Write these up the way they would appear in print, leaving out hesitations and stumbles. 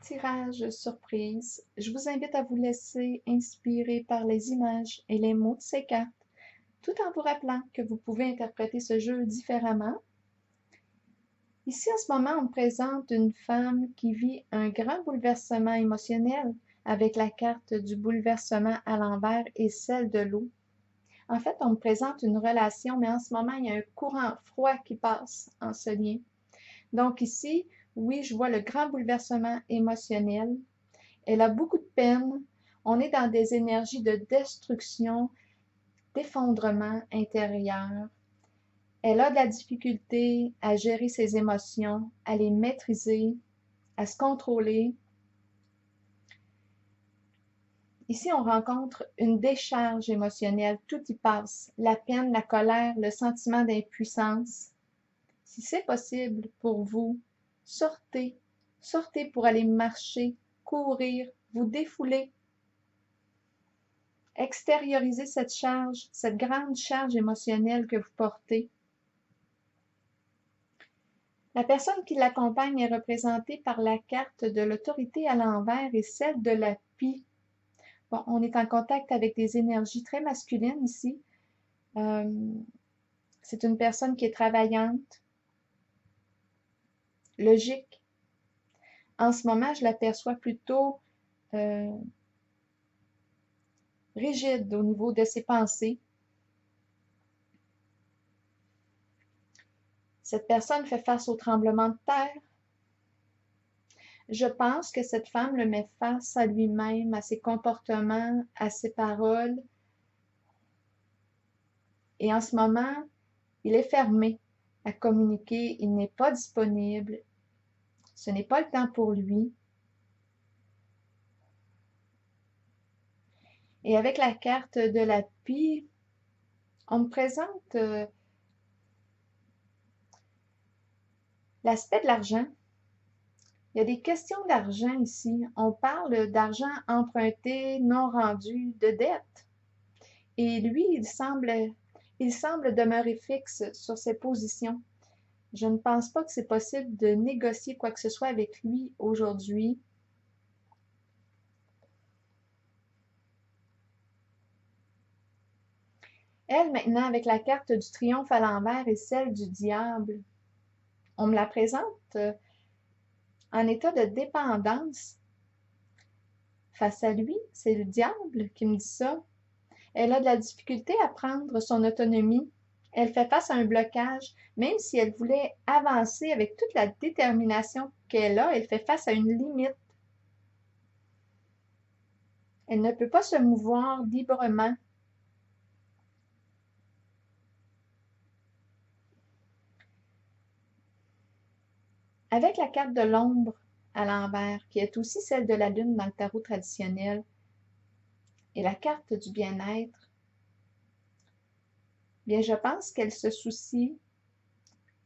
Tirage surprise. Je vous invite à vous laisser inspirer par les images et les mots de ces cartes, tout en vous rappelant que vous pouvez interpréter ce jeu différemment. Ici, en ce moment, on me présente une femme qui vit un grand bouleversement émotionnel avec la carte du bouleversement à l'envers et celle de l'eau. En fait, on me présente une relation, mais en ce moment, il y a un courant froid qui passe en ce lien. Donc ici, oui, je vois le grand bouleversement émotionnel. Elle a beaucoup de peine. On est dans des énergies de destruction, d'effondrement intérieur. Elle a de la difficulté à gérer ses émotions, à les maîtriser, à se contrôler. Ici, on rencontre une décharge émotionnelle, tout y passe, la peine, la colère, le sentiment d'impuissance. Si c'est possible pour vous, sortez, sortez pour aller marcher, courir, vous défouler. Extériorisez cette charge, cette grande charge émotionnelle que vous portez. La personne qui l'accompagne est représentée par la carte de l'autorité à l'envers et celle de la pie. Bon, on est en contact avec des énergies très masculines ici. C'est une personne qui est travaillante, logique. En ce moment, je l'aperçois plutôt rigide au niveau de ses pensées. Cette personne fait face au tremblement de terre. Je pense que cette femme le met face à lui-même, à ses comportements, à ses paroles. Et en ce moment, il est fermé à communiquer, il n'est pas disponible. Ce n'est pas le temps pour lui. Et avec la carte de la pie, on me présente l'aspect de l'argent. Il y a des questions d'argent ici. On parle d'argent emprunté, non rendu, de dette. Et lui, il semble demeurer fixe sur ses positions. Je ne pense pas que c'est possible de négocier quoi que ce soit avec lui aujourd'hui. Elle, maintenant, avec la carte du triomphe à l'envers et celle du diable, on me la présente en état de dépendance face à lui. C'est le diable qui me dit ça. Elle a de la difficulté à prendre son autonomie. Elle fait face à un blocage. Même si elle voulait avancer avec toute la détermination qu'elle a, elle fait face à une limite. Elle ne peut pas se mouvoir librement. Avec la carte de l'ombre à l'envers, qui est aussi celle de la lune dans le tarot traditionnel, et la carte du bien-être, bien, je pense qu'elle se soucie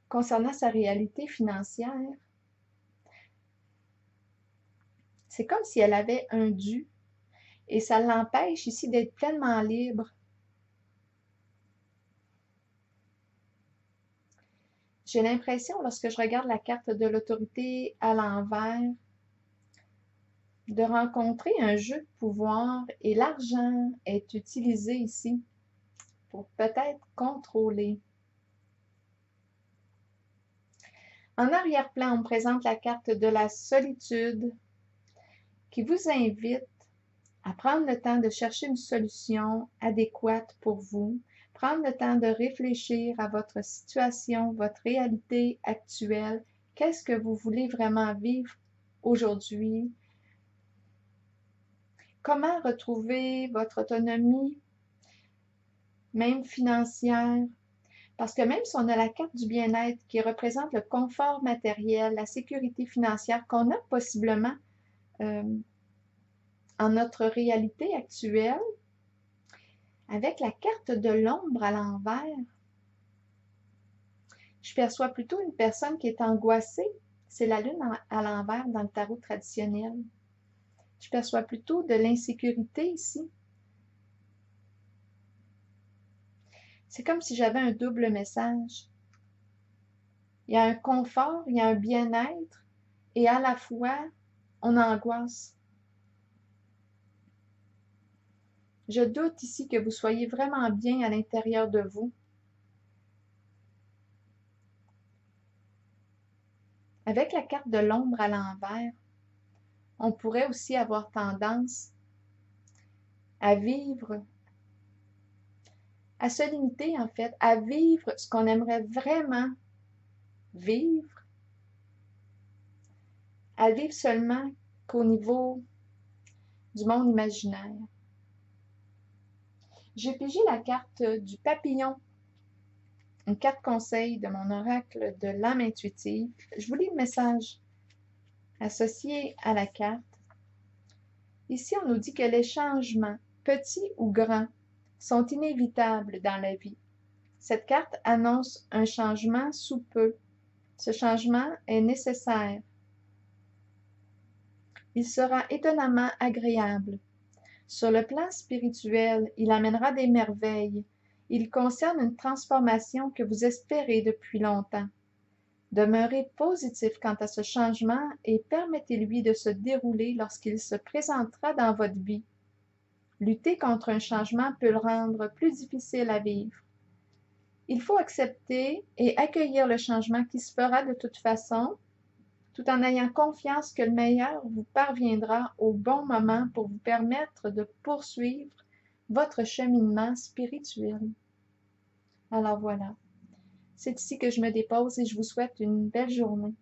concernant sa réalité financière. C'est comme si elle avait un dû et ça l'empêche ici d'être pleinement libre. J'ai l'impression, lorsque je regarde la carte de l'autorité à l'envers, de rencontrer un jeu de pouvoir et l'argent est utilisé ici pour peut-être contrôler. En arrière-plan, on me présente la carte de la solitude qui vous invite à prendre le temps de chercher une solution adéquate pour vous, prendre le temps de réfléchir à votre situation, votre réalité actuelle. Qu'est-ce que vous voulez vraiment vivre aujourd'hui? Comment retrouver votre autonomie, même financière? Parce que même si on a la carte du bien-être qui représente le confort matériel, la sécurité financière qu'on a possiblement en notre réalité actuelle, avec la carte de l'ombre à l'envers, je perçois plutôt une personne qui est angoissée. C'est la lune à l'envers dans le tarot traditionnel. Je perçois plutôt de l'insécurité ici. C'est comme si j'avais un double message. Il y a un confort, il y a un bien-être, et à la fois, on angoisse. Je doute ici que vous soyez vraiment bien à l'intérieur de vous. Avec la carte de l'ombre à l'envers, on pourrait aussi avoir tendance à vivre, à se limiter en fait, à vivre ce qu'on aimerait vraiment vivre, à vivre seulement qu'au niveau du monde imaginaire. J'ai pigé la carte du papillon, une carte conseil de mon oracle de l'âme intuitive. Je vous lis le message associé à la carte. Ici, on nous dit que les changements, petits ou grands, sont inévitables dans la vie. Cette carte annonce un changement sous peu. Ce changement est nécessaire. Il sera étonnamment agréable. Sur le plan spirituel, il amènera des merveilles. Il concerne une transformation que vous espérez depuis longtemps. Demeurez positif quant à ce changement et permettez-lui de se dérouler lorsqu'il se présentera dans votre vie. Lutter contre un changement peut le rendre plus difficile à vivre. Il faut accepter et accueillir le changement qui se fera de toute façon, tout en ayant confiance que le meilleur vous parviendra au bon moment pour vous permettre de poursuivre votre cheminement spirituel. Alors voilà, c'est ici que je me dépose et je vous souhaite une belle journée.